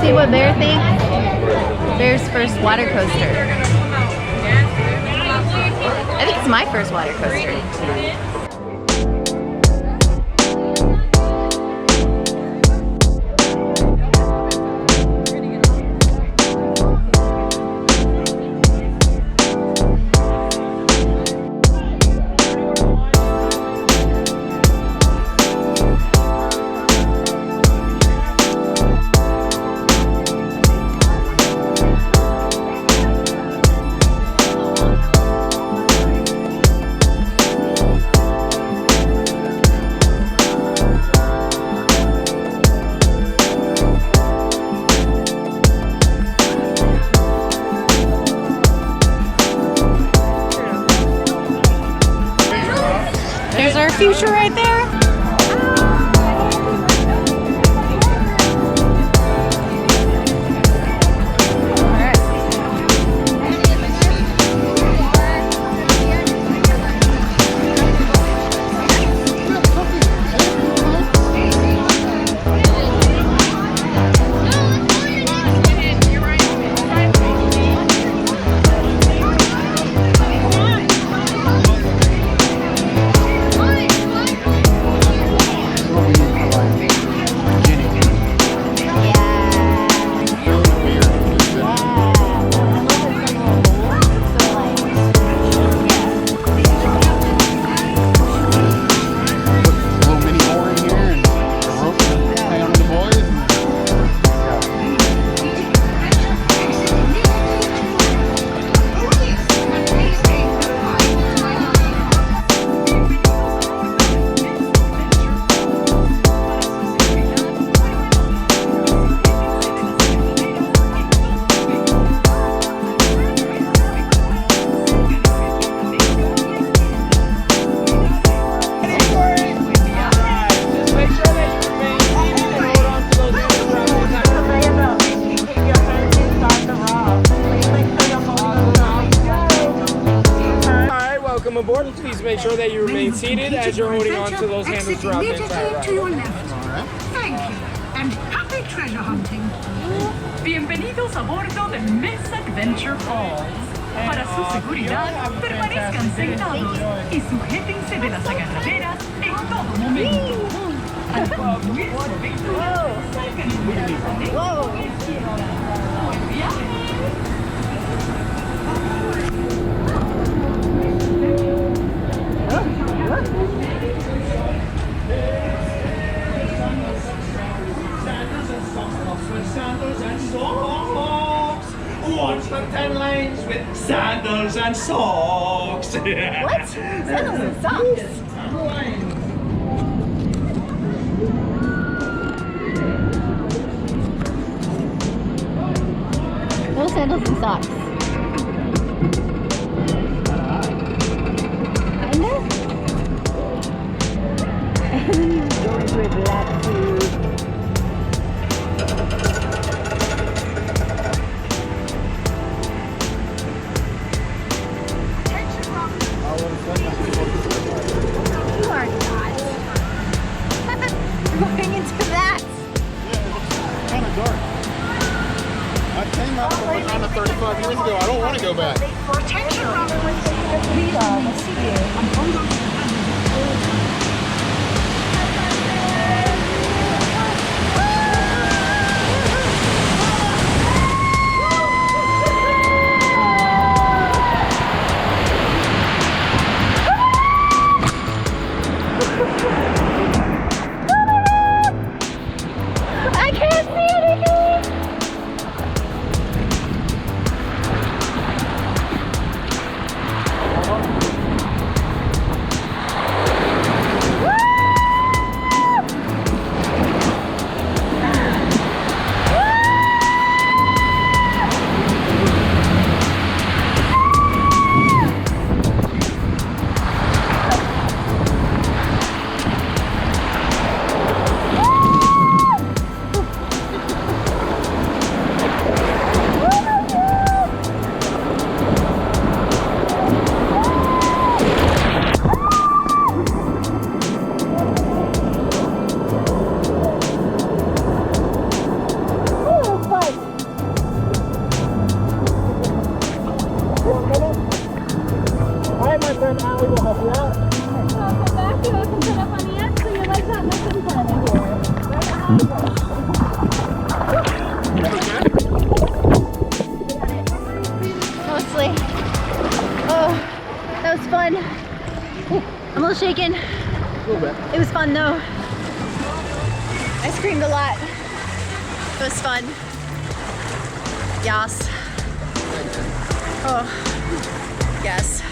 see what Bear thinks? Bear's first water coaster. I think it's my first water coaster. There's our future right there. Aboard, please make sure that you remain seated as you're holding on to those handles throughout the entire ride. To your left. Thank you, and happy treasure hunting. Bienvenidos a bordo de Miss Adventure Falls. Para su seguridad, permanezcan sentados y sujétense de las agarraderas en todo momento. Al concluir su aventura, salgan inmediatamente a la izquierda. ¡Buen viaje! Sandals and socks. Watch the 10 lanes with sandals and socks. What? Sandals and socks? No sandals and socks. Kinda? And then you go into a black suit. You are not. Going into that. Kind of dark. I came out from behind the 35 years ago. I don't want to go back. Attention, It was fun though. I screamed a lot. It was fun. Yes. Oh, yes.